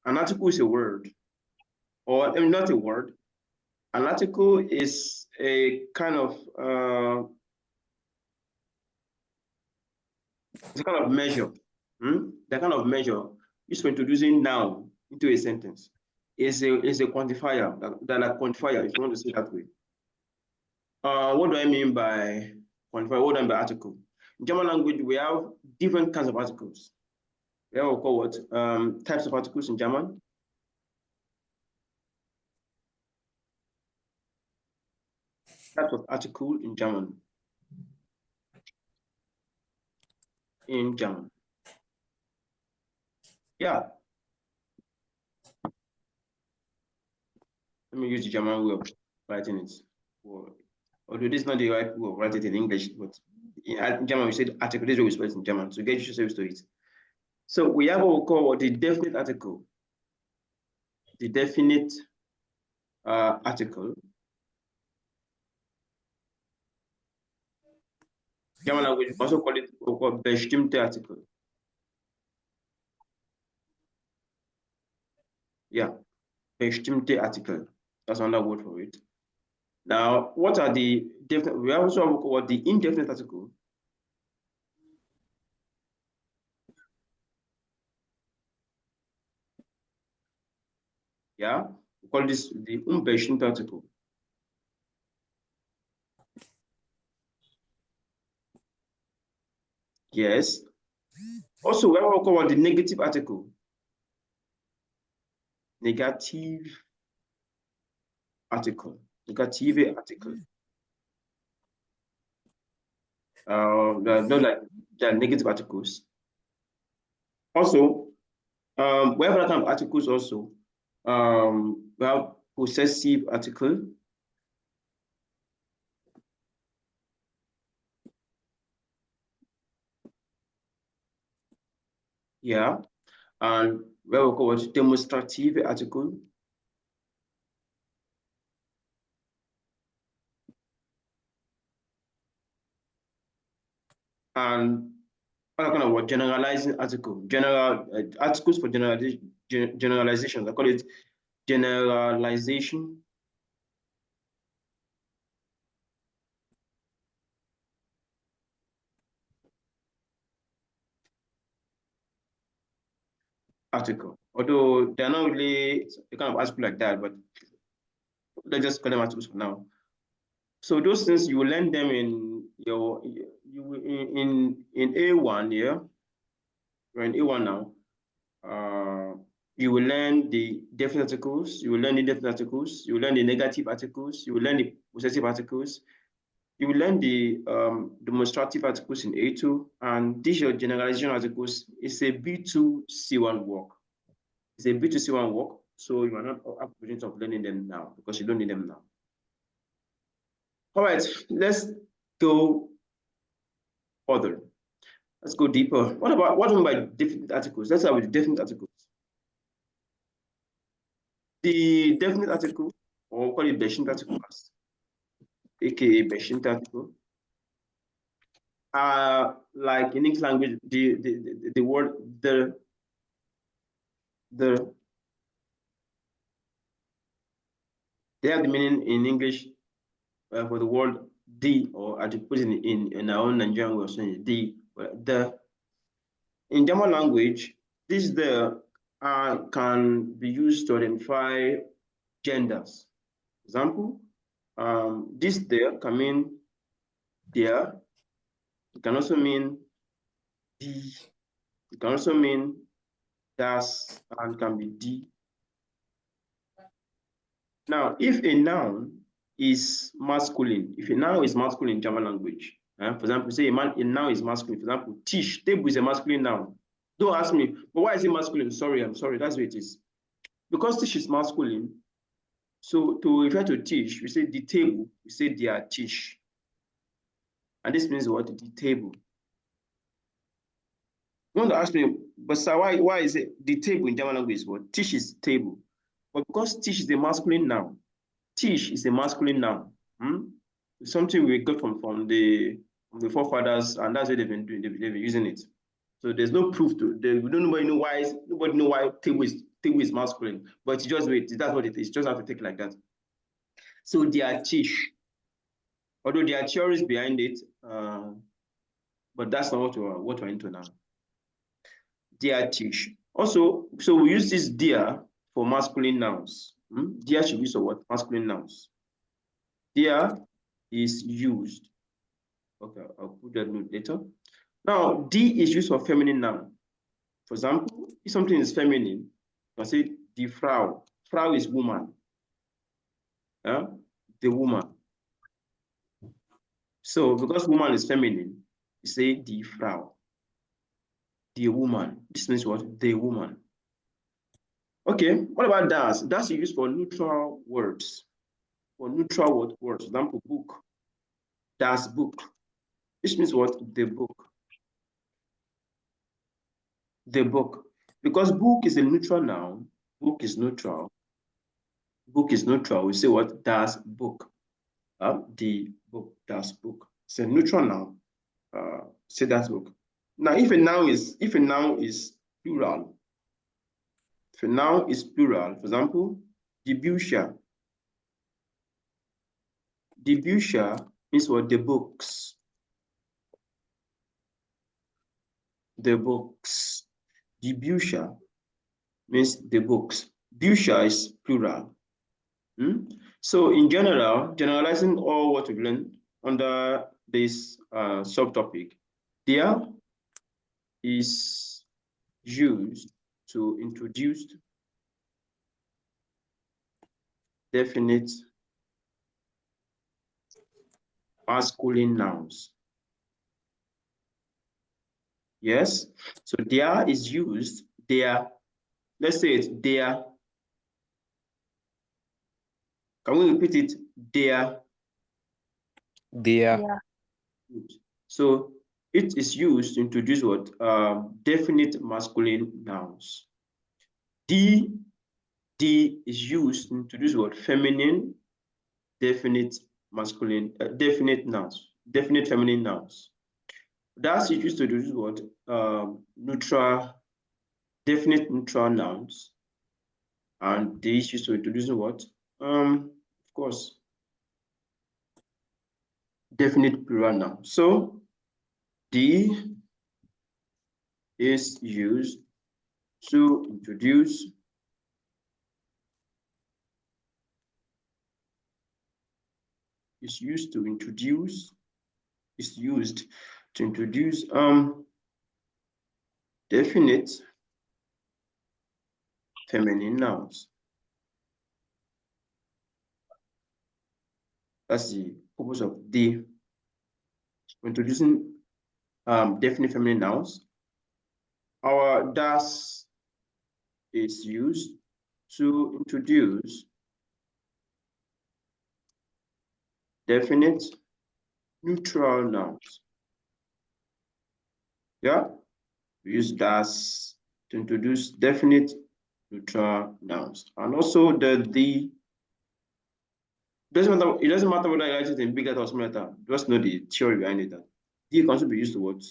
An article is a word, or I mean, not a word. An article is a kind of it's a kind of measure. The kind of measure used for introducing noun into a sentence is a quantifier, than a quantifier, if you want to say it that way. What do I mean by quantifier? What do I mean by article? In German language, we have different kinds of articles. We have call what types of articles in German. Types of article in German. In German. Yeah. Let me use the German way of writing it. Although this is not the right way of writing it in English, but in German we said article. This is what we spell it in German. So get used to it. So we have what we call the definite article. The definite article. German language also call it bestimmte Artikel. Yeah, bestimmte Artikel. That's another word for it. Now, what are the definite? We also have what the indefinite article. Yeah, we call this the unbestimmte Artikel. Yes. Also, we have what we call the negative article. Negative article. Negative article. Not like the negative articles. Also, we have other kind of articles also. We have possessive article. Yeah, and we have what demonstrative article. And other kind of what generalizing article, articles for generalization. I call it generalization article. Although they're not really a kind of article like that, but let's just call them articles for now. So those things you will learn them in your in A1, yeah. We're in A1 now. You will learn the definite articles, you will learn the indefinite articles, you will learn the negative articles, you will learn the possessive articles, you will learn the demonstrative articles in A2, and these are generalization articles. It's a B2C1 work. It's a B2C1 work, so you are not opportunity of learning them now because you don't need them now. All right, let's go further. Let's go deeper. What do you mean by definite articles? Let's start with definite articles. The definite article, or call it bestimmte article, aka bestimmte article, like in English language, the word they have the meaning in English for the word the, or as you put it in our own Nigerian way of saying the. In German language, this the can be used to identify genders. Example, this there can mean there. It can also mean the. It can also mean das, and can be the. Now, if a noun is masculine, if a noun is masculine in German language, for example, say a noun is masculine, for example, Tisch, table is a masculine noun. Don't ask me, but why is it masculine? Sorry, I'm sorry, that's what it is. Because Tisch is masculine, so to refer to Tisch, we say the table, we say their Tisch. And this means what? The table. You want to ask me, but sir, why is it the table in German language is what? Tisch is table. But because Tisch is a masculine noun, Tisch is a masculine noun. It's something we got from the forefathers, and that's what they've been doing. They've been using it. So there's no proof to. We don't nobody know why table who is masculine, but just wait, that's what it is. You just have to take it like that. So they are teach, although there are theories behind it, but that's not what we're into now. Dear teach. Also, so we use this dear for masculine nouns. Dear should be use for what? Masculine nouns. Dear is used. Okay, I'll put that note later. Now, D is used for feminine noun. For example, if something is feminine, I say die Frau. Frau is woman. The woman. So because woman is feminine, you say die Frau. The woman. This means what? The woman. Okay, what about das? Das is used for neutral words. For neutral words. For example, book. Das book. Which means what? The book. The book. Because book is a neutral noun. Book is neutral. Book is neutral. We say what? Das book. The book. Das book. It's a neutral noun. Say das book. Now, if a noun is plural, if a noun is plural, for example, die Bücher. Die Bücher means what? The books. The books. Die Bücher means the books. Bücher is plural. So in general, generalizing all what we've learned under this subtopic, there is used to introduce definite masculine nouns. Yes, so there is used there. Let's say it's there. Can we repeat it? There. There. Yeah. So it is used to introduce what? Definite masculine nouns. D is used to introduce what? Feminine, definite masculine, definite nouns, definite feminine nouns. Das is used to introduce what? Neutral, definite neutral nouns. And D is used to introduce what? Of course, definite plural noun. So D is used to introduce definite feminine nouns. That's the purpose of D. Introducing definite feminine nouns. Our das is used to introduce definite neutral nouns. Yeah, we use das to introduce definite neutral nouns. And also the it doesn't matter whether I write it in big letter or small letter, just know the theory behind it. D can also be used to what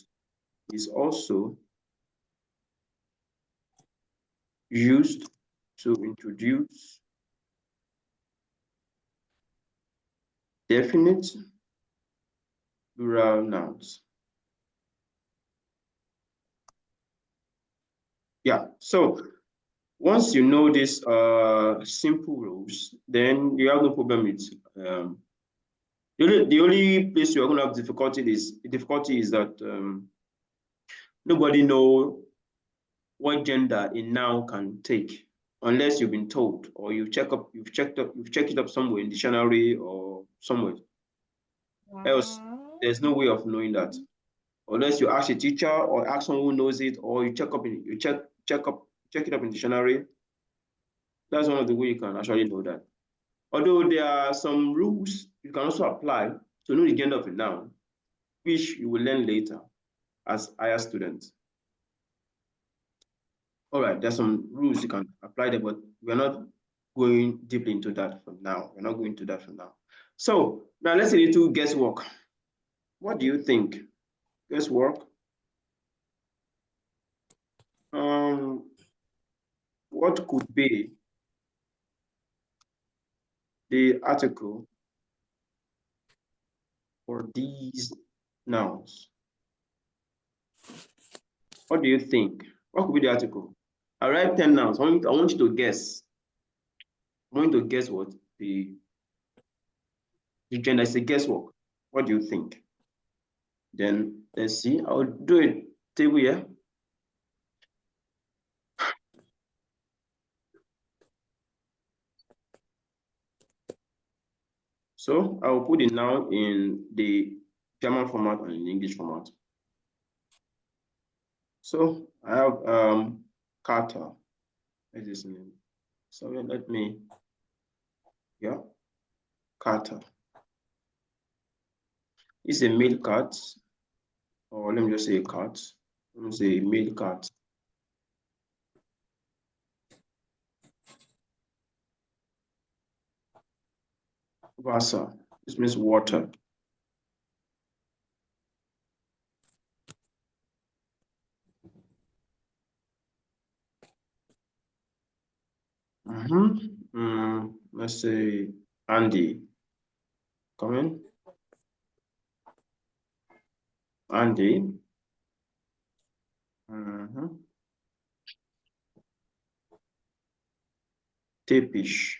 is also used to introduce definite plural nouns. Yeah, so once you know these simple rules, then you have no problem with the only place you're going to have difficulty is that nobody know what gender a noun can take unless you've been told or you've checked it up somewhere in dictionary or somewhere. Else, there's no way of knowing that unless you ask a teacher or ask someone who knows it, or you check it up in dictionary. That's one of the way you can actually know that. Although there are some rules you can also apply to know the gender of a noun, which you will learn later as higher students. All right, there's some rules you can apply there, but we're not going deeply into that for now. We're not going into that for now. So now let's say a little guesswork. What do you think? Guesswork? what could be the article for these nouns? What do you think? What could be the article? I write 10 nouns. I want you to guess. I want you to guess what the gender is. A guesswork. What do you think? Then let's see. I'll do a table here. So I will put it now in the German format and in English format. So I have Carter. What is his name? So let me, yeah, Carter. It's a male cat, or let me just say a cat. Let me say male cat. Wasser. This means water. Let's say Andy. Come in. Andy. Tepish.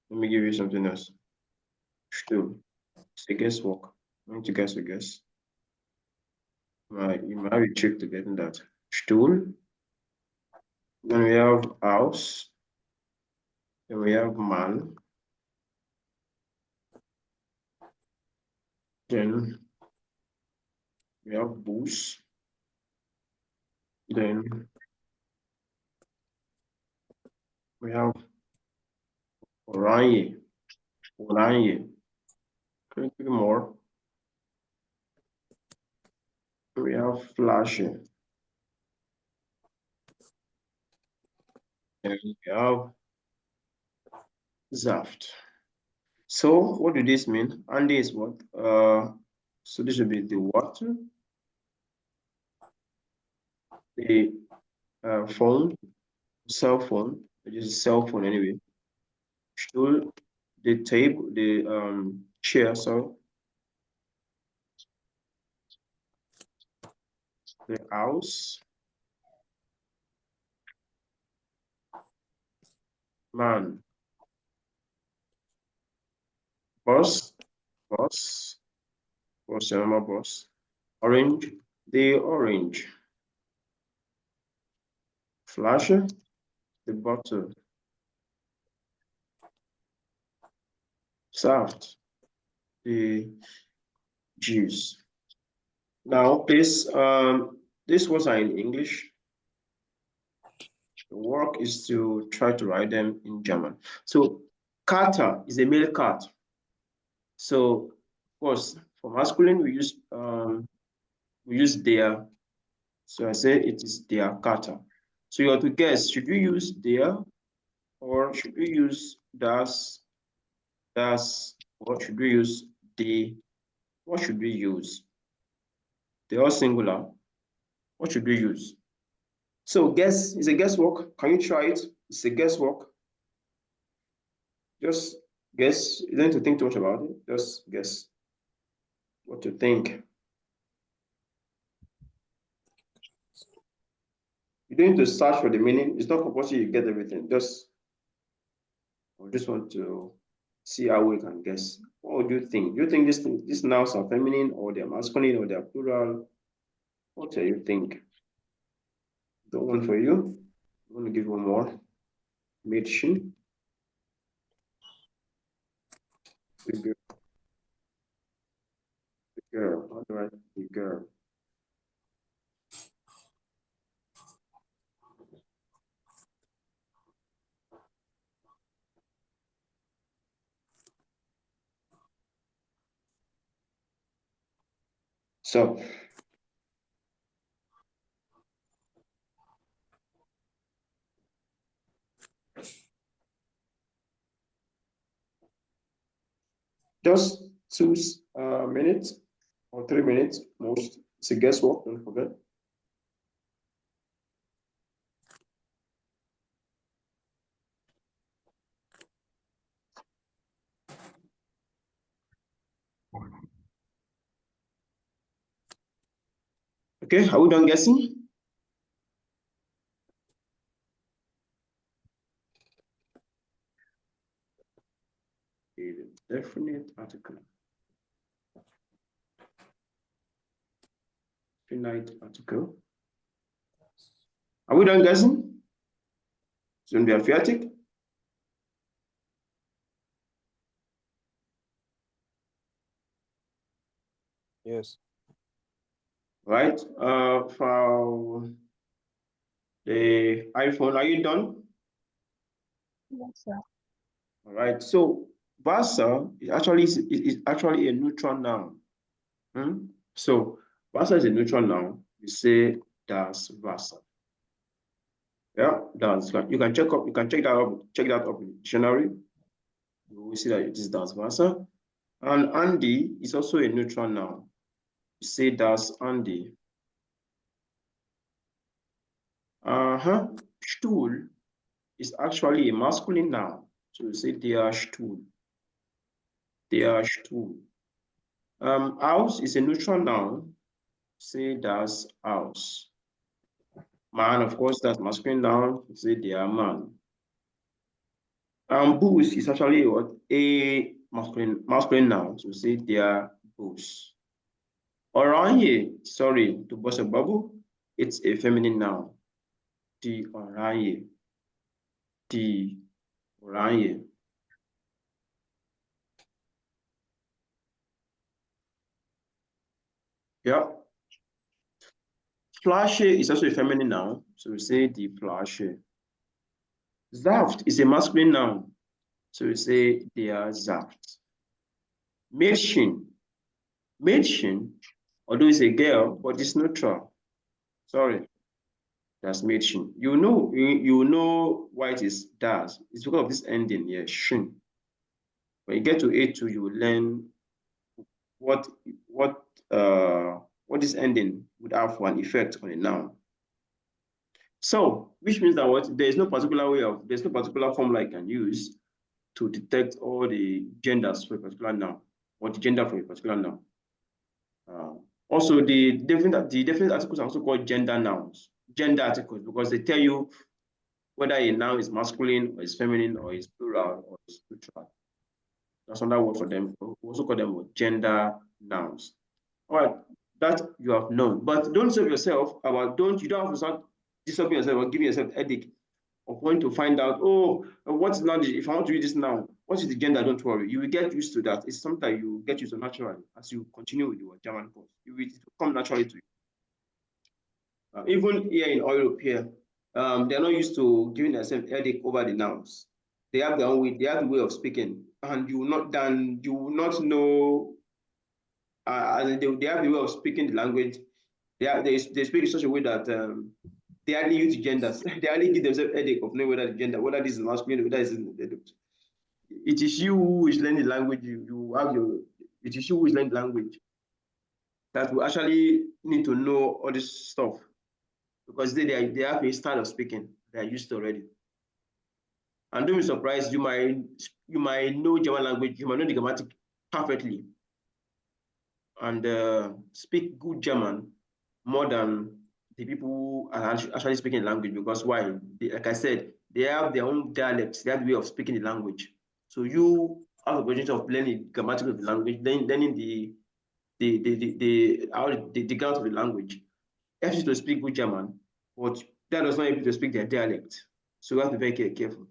Let me give you something else. Still, it's a guesswork. I want to guess a guess. You might have a trick to getting that. Stool. Then we have house. Then we have man. Then we have booze. Then we have oranje. Oranje. Three more. We have flashy. And we have Zaft. So what do this mean? Andy is what? So this should be the water, the phone, cell phone, which is a cell phone anyway. Stool, the table, the chair, so the house, man, bus, bus, cinema bus, orange, the orange, flasher, the bottle, soft, the juice. Now, please, this was in English. The work is to try to write them in German. So, Kater is a male cat. So, of course, for masculine, we use their. So I say it is their Kater. So you have to guess, should we use their or should we use das, or should we use the? What should we use? They are singular. What should we use? So guess, it's a guesswork. Can you try it? It's a guesswork. Just guess. You don't need to think too much about it. Just guess what to think. You don't need to search for the meaning. It's not compulsory you get everything. I just want to see how we can guess. What would you think? Do you think these nouns are feminine or they're masculine or they're plural? What do you think? The one for you. I'm going to give one more. Mädchen. The girl. The girl. How do I the girl? So Just 2 minutes or 3 minutes most. It's a guesswork, don't forget. Okay, are we done guessing? A definite article. Finite article. Are we done guessing? It's going to be emphatic. Yes. Right. For the iPhone, are you done? Yes, sir. All right. So versa is actually a neutral noun. So versa is a neutral noun. You say das versa. Yeah, that's like you can check that up in the dictionary. You will see that it is das versa. And Andy is also a neutral noun. You say das Andy. Stuhl is actually a masculine noun. So you say der Stuhl. Der Stuhl. House is a neutral noun. Say das Haus. Man, of course, that's masculine noun. Say der man. Booze is actually what? A masculine noun. So say der booze. Oranje, sorry, to burst a bubble, it's a feminine noun. Die Oranje. Die Oranje. Yeah. Flasche is also a feminine noun. So we say die Flasche. Saft is a masculine noun. So we say der Saft. Mädchen. Mädchen, although it's a girl, but it's neutral. Sorry. That's Mädchen. You know why it is das. It's because of this ending here, shin. When you get to A2, you will learn what this ending would have for an effect on a noun. So, which means that there's no particular formula I can use to detect all the genders for a particular noun or the gender for a particular noun. Also, the definite articles are also called gender nouns, gender articles, because they tell you whether a noun is masculine or is feminine or is plural or is neutral. That's another word for them. We also call them gender nouns. All right, that you have known, but don't save yourself about you don't have to start disturbing yourself or giving yourself headache of wanting to find out, what's now if I want to read this now, what is the gender? Don't worry, you will get used to that. It's something that you get used to naturally as you continue with your German course. It will come naturally to you. Even here in Europe here, they're not used to giving themselves headache over the nouns. They have their own way, they have the way of speaking, and you will not know. They have the way of speaking the language. They speak in such a way that they hardly use genders. They hardly give themselves headache of knowing whether this is masculine, whether this is. It is you who is learning the language. It is you who is learning the language that will actually need to know all this stuff because they have a style of speaking they are used to already. And don't be surprised, you might know German language, you might know the grammatic perfectly, and speak good German more than the people who are actually speaking the language. Because why? Like I said, they have their own dialects, they have the way of speaking the language. So you have the opportunity of learning grammatics of the language, learning the ground of the language. Helps you to speak good German, but that does not help you to speak their dialect. So you have to be very careful.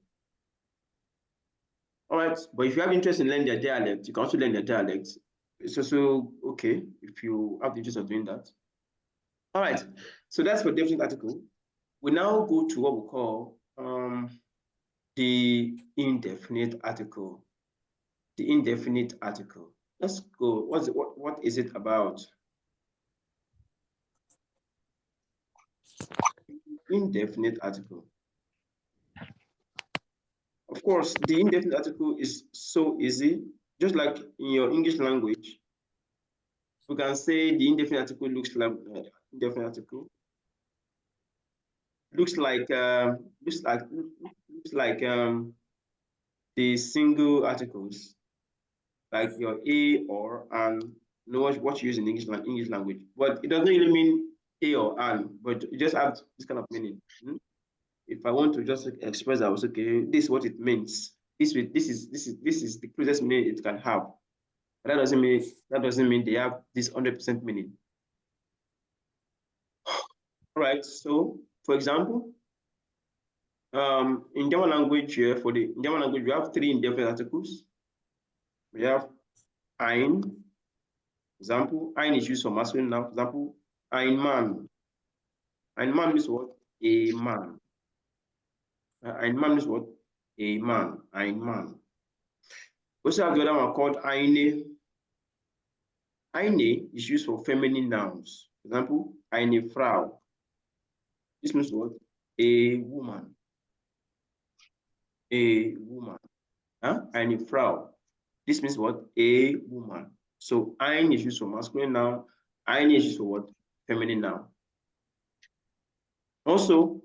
All right, but if you have interest in learning their dialect, you can also learn their dialect. It's also okay if you have the interest of doing that. All right, so that's for definite article. We now go to what we call the indefinite article. The indefinite article. Let's go. What is it about? Indefinite article. Of course, the indefinite article is so easy. just like in your English language, we can say the indefinite article looks like indefinite article looks like the single articles, like your a or and know what you use in English language. But it doesn't really mean a or an, but it just has this kind of meaning. If I want to just express that, I was okay, this is what it means. This is the closest meaning it can have. But that doesn't mean they have this 100% meaning. All right. So, for example, in German language, in German language, we have 3 indefinite articles. We have ein. Example, ein is used for masculine noun. For example, ein Mann. Ein Mann means what? A man. Ein Mann means what? A man. Ein Mann. We also have the other one called eine. Eine is used for feminine nouns. For example, eine Frau. This means what? A woman. A woman. Eine Frau. This means what? A woman. So ein is used for masculine noun. Eine is used for what? Feminine noun. Also,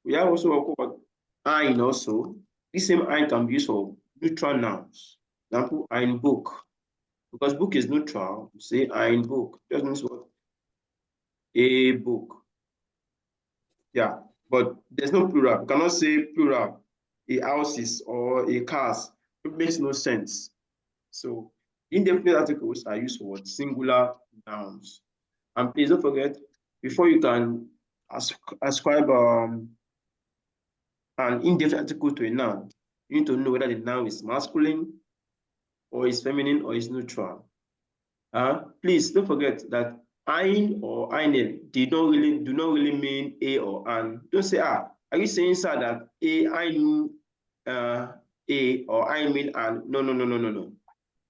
we have also what called ein also. This same ein can be used for neutral nouns. For example, ein Buch. Because book is neutral, you say ein Buch. Just means what? A book. Yeah, but there's no plural. You cannot say plural, a houses or a cars. It makes no sense. So indefinite articles are used for what? Singular nouns. And please don't forget, before you can ascribe an indefinite article to a noun, you need to know whether the noun is masculine or is feminine or is neutral. Please don't forget that ein or eine do not really mean a or an. Don't say, are you saying, sir, that I mean a or I mean an? No.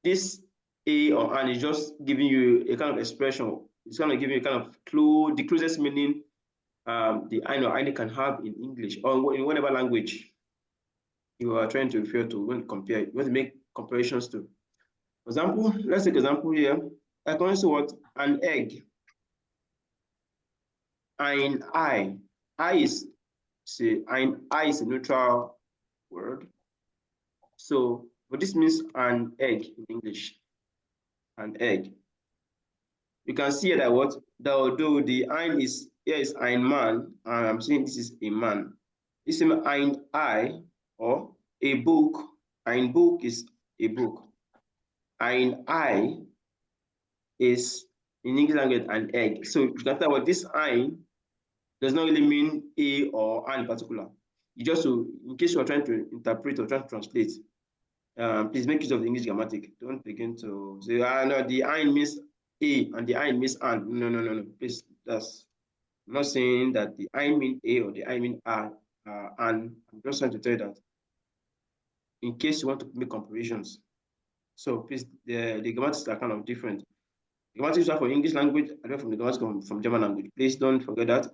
This a or an is just giving you a kind of expression. It's going to give you a kind of clue, the closest meaning the ein or eine can have in English or in whatever language you are trying to refer to when you compare. You want to make comparisons to. For example, let's take example here. I can also what? An egg. Ein Ei. Ein Ei is a neutral word. So, but this means an egg in English. An egg. You can see that what? That although the ein is here is ein man, and I'm saying this is a man. This is ein Ei or a book. Ein book is a book. Ein Ei is in English language an egg. So you can tell what this ein does not really mean a or an in particular. You just to, in case you are trying to interpret or try to translate, please make use of the English grammatic. Don't begin to say, no, the ein means a and the ein means an. No. Please, I'm not saying that the ein mean a or the ein mean an. I'm just trying to tell you that in case you want to make comparisons. So please, the grammatics are kind of different. The grammatics are for English language, and from the grammatics from German language. Please don't forget that.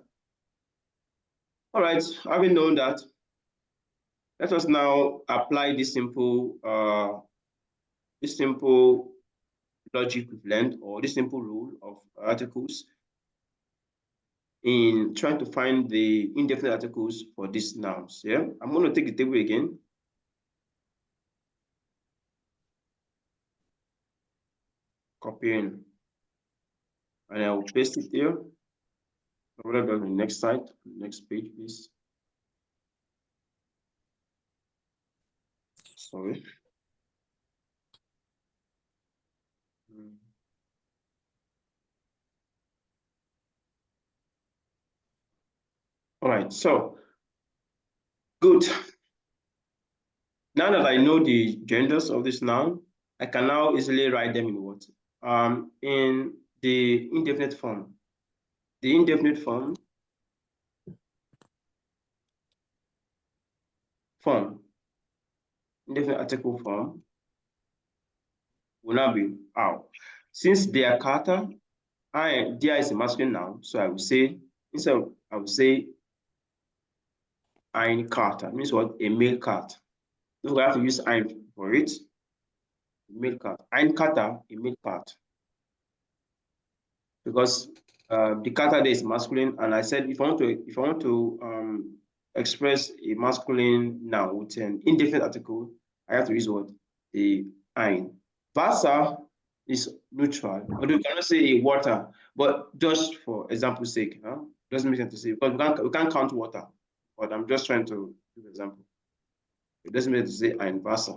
All right, having known that, let us now apply this simple logic we've learned, or this simple rule of articles in trying to find the indefinite articles for these nouns. Yeah, I'm going to take the table again. Copying, and I will paste it here. Over to the next slide, next page, please. Sorry. All right, so good. Now that I know the genders of this noun, I can now easily write them in what? In the indefinite form. The indefinite form indefinite article form will now be how. Since they are Carter, there is a masculine noun, so I will say, instead of, I will say ein Carter, means what? A male cat. So we have to use ein for it. male cat. Ein Kater, a male cat. Because the kater there is masculine, and I said if I want to express a masculine noun with an indefinite article, I have to use what? The ein. Wasser is neutral, although you cannot say a water, but just for example's sake, doesn't make sense to say, because we can't count water, but I'm just trying to give an example. It doesn't make sense to say ein Wasser.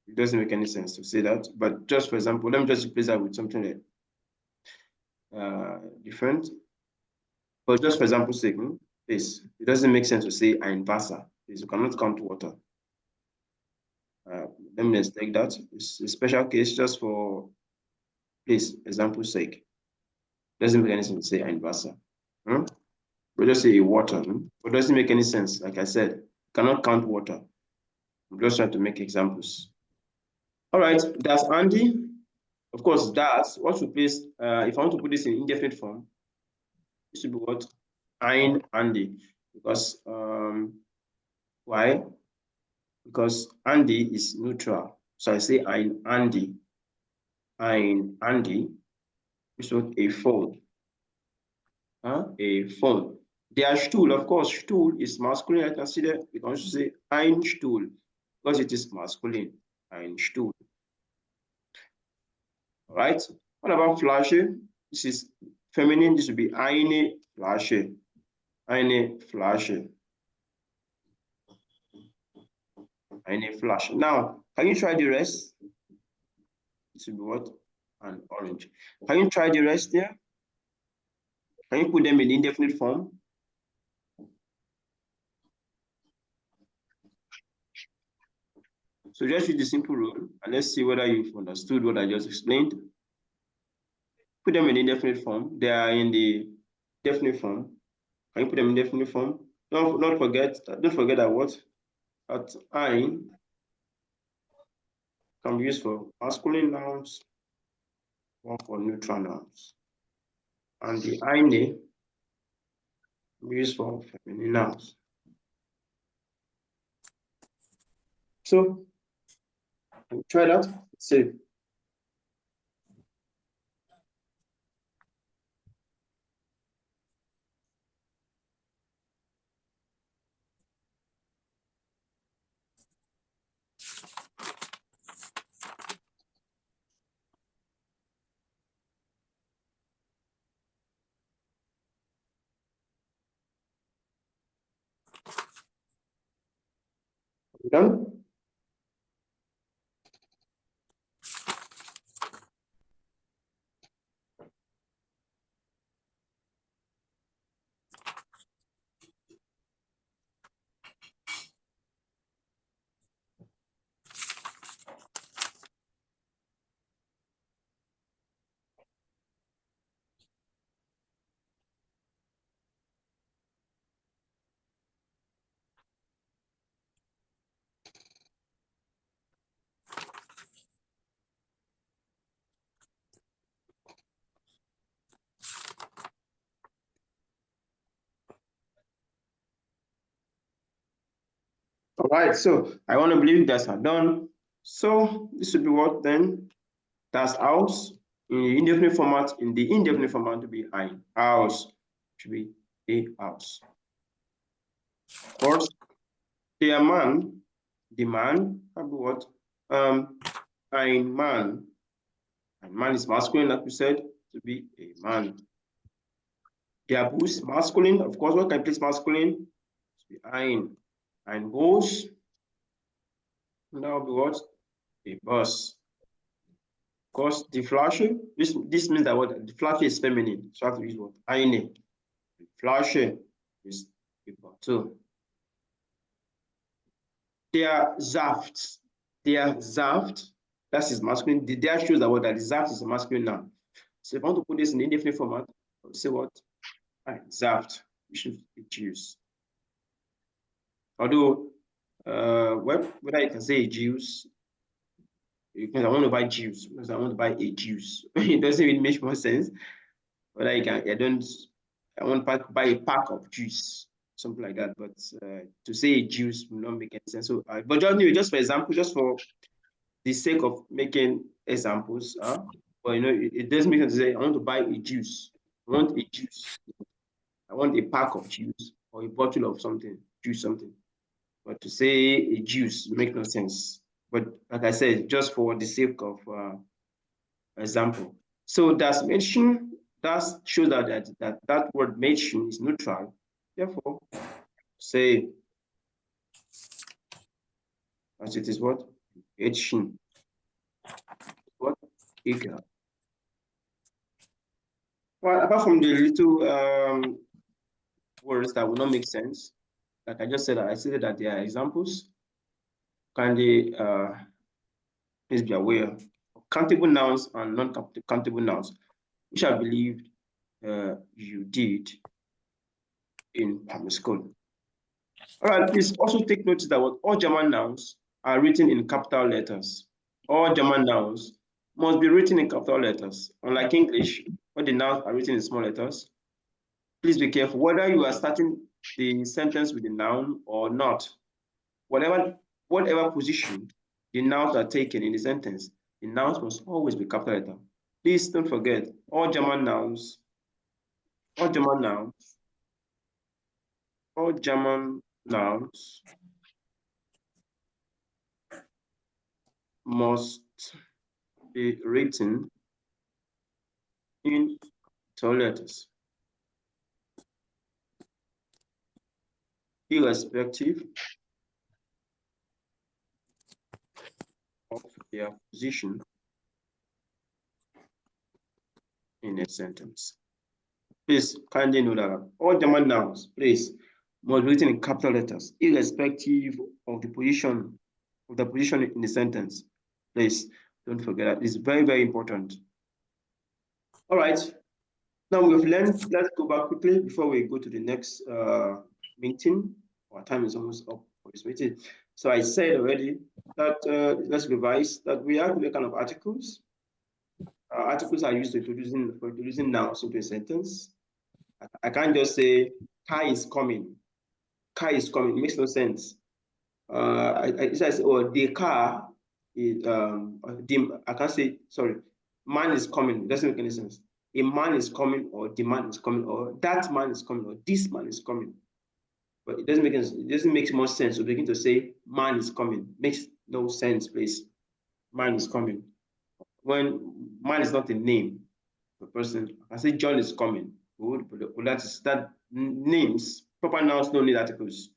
It doesn't make any sense to say that, but just for example, let me just replace that with something like different. But just for example's sake, please, it doesn't make sense to say ein Wasser. Please, you cannot count water. Let me just take that. It's a special case just for, please, example's sake. Doesn't make any sense to say ein Wasser. We just say water. It doesn't make any sense. Like I said, you cannot count water. I'm just trying to make examples. All right, that's Andy. Of course, that's what we place. If I want to put this in indefinite form, it should be what? Ein Andy. Because why? Because Andy is neutral. So I say ein Andy. Ein Andy is what? A phone. A phone. Their Stuhl, of course, Stuhl is masculine. I can see that. We can also say ein Stuhl because it is masculine. Ein Stuhl. All right. What about Flasche? This is feminine. This would be eine Flasche. Eine Flasche. Eine Flasche. Now, can you try the rest? This will be what? An orange. Can you try the rest there? Can you put them in indefinite form? So just use the simple rule and let's see whether you've understood what I just explained. Put them in indefinite form. They are in the definite form. Can you put them in definite form? Don't forget that what? That ein can be used for masculine nouns or for neutral nouns. And the eine can be used for feminine nouns. So try that. See. Done? All right, so I want to believe you guys are done. So this would be what then? That's house in the indefinite format. In the indefinite format to be ein. House should be a house. Of course, the man can be what? Ein man. Ein man is masculine, like we said, to be a man. Der Bus masculine, of course, what can place masculine? To be ein. Ein Bus. That will be what? A bus. Of course, the Flasche, this means that what the Flasche is feminine. So I have to use what? Eine. The Flasche is equal to. Der Saft. Der Saft, that is masculine. Der shows that what that the Saft is a masculine noun. So if I want to put this in indefinite format, I'll say what? Saft, we should be juice. Although, whether you can say juice, because I want to buy juice, because I want to buy a juice. It doesn't really make more sense. Whether you can, I want to buy a pack of juice, something like that. But to say juice will not make any sense. So, but just for example, just for the sake of making examples, but it doesn't make sense to say I want to buy a juice. I want a juice. I want a pack of juice or a bottle of something, juice something. But to say a juice makes no sense. But like I said, just for the sake of example. So that's mention, that shows that word mention is neutral. Therefore, say as it is what? Mention. What? Equal. Well, apart from the little words that will not make sense, like I just said, I said that there are examples. Kindly please be aware of countable nouns and non-countable nouns, which I believe you did in primary school. All right, please also take notice that all German nouns are written in capital letters. All German nouns must be written in capital letters. Unlike English, where the nouns are written in small letters, please be careful whether you are starting the sentence with a noun or not. Whatever position the nouns are taken in the sentence, the nouns must always be capital letter. Please don't forget, all German nouns must be written in capital letters, irrespective of their position in a sentence. Please kindly know that all German nouns, please, must be written in capital letters, irrespective of the position in the sentence. Please don't forget that. It's very, very important. All right. Now we've learned, let's go back quickly before we go to the next meeting. Our time is almost up for this meeting. So I said already that, let's revise, that we have the kind of articles. Articles are used for introducing nouns into a sentence. I can't just say, car is coming. Car is coming. It makes no sense. I say, oh, the car is, I can't say, sorry, man is coming. It doesn't make any sense. A man is coming, or the man is coming, or that man is coming, or this man is coming. But it doesn't make sense. It doesn't make more sense to begin to say man is coming. Makes no sense, please. Man is coming. When man is not a name of a person, I say John is coming. Good, but that names, proper nouns don't need articles.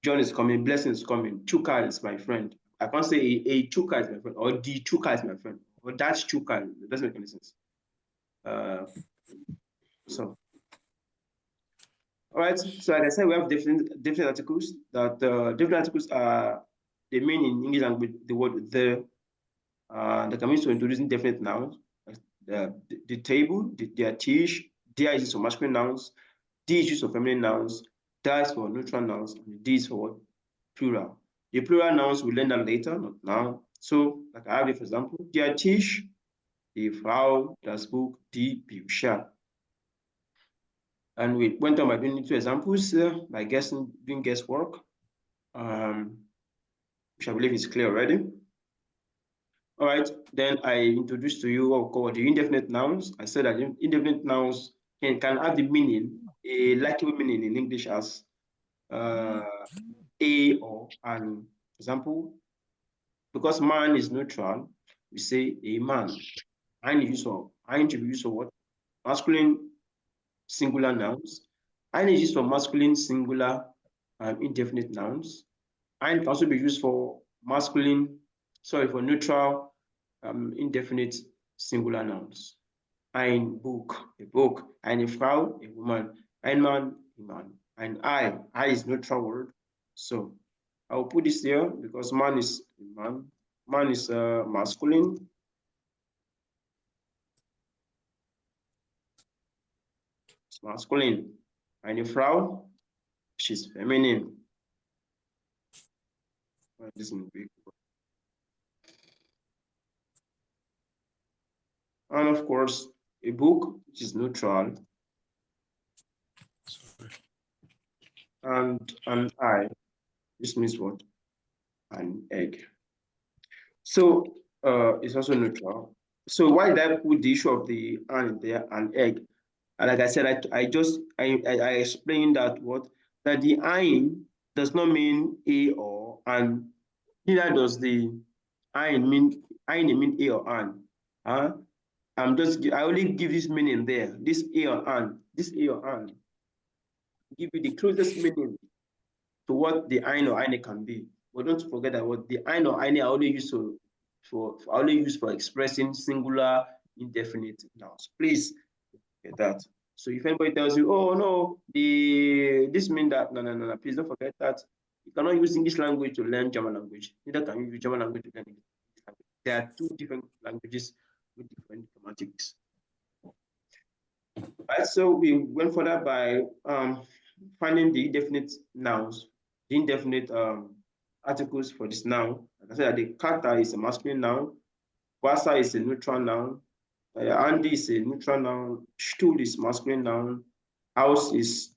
John is coming, Blessing is coming, Chuka is my friend. I can't say a Chuka is my friend, or the Chuka is my friend, or that's Chuka. It doesn't make any sense. So, all right. So, like I said, we have different articles. That different articles are, they mean in English language the word the. That can mean to introducing definite nouns. The table, their teach, there is used for masculine nouns, D is used for feminine nouns, that is for neutral nouns, and D is for what? Plural. The plural nouns we learn that later, not now. So, like I have it, for example, der Tisch, die Frau, das Buch, die Bücher. And we went on by doing 2 examples by doing guesswork, which I believe is clear already. All right, then I introduced to you what we call the indefinite nouns. I said that indefinite nouns can have the meaning, a likely meaning in English as a or an. Example, because man is neutral, we say a man. I need to use for what? Masculine singular nouns. I need to use for masculine singular indefinite nouns. I can also be used for for neutral indefinite singular nouns. Ein Buch, a book. Eine Frau, a woman. Ein Mann, a man. And I is neutral word. So I will put this here because man is a man. Man is masculine. It's masculine. Eine Frau, she's feminine. This is big. And of course, a book, which is neutral. And an eye, this means what? An egg. So it's also neutral. So why did I put the issue of the and there and egg? And like I said, I explained that the ein does not mean a or and, neither does the ein mean a or an. I only give this meaning there. This a or an, give you the closest meaning to what the ein or eine can be. But don't forget that what the ein or eine are only used for expressing singular indefinite nouns. Please get that. So if anybody tells you, oh no, this means that, no, please don't forget that you cannot use English language to learn German language. Neither can you use German language to learn English language. There are two different languages with different grammatics. Right, so we went further by finding the indefinite nouns, the indefinite articles for this noun. Like I said, that the kata is a masculine noun, wasa is a neutral noun, Andy is a neutral noun, stool is masculine noun, house is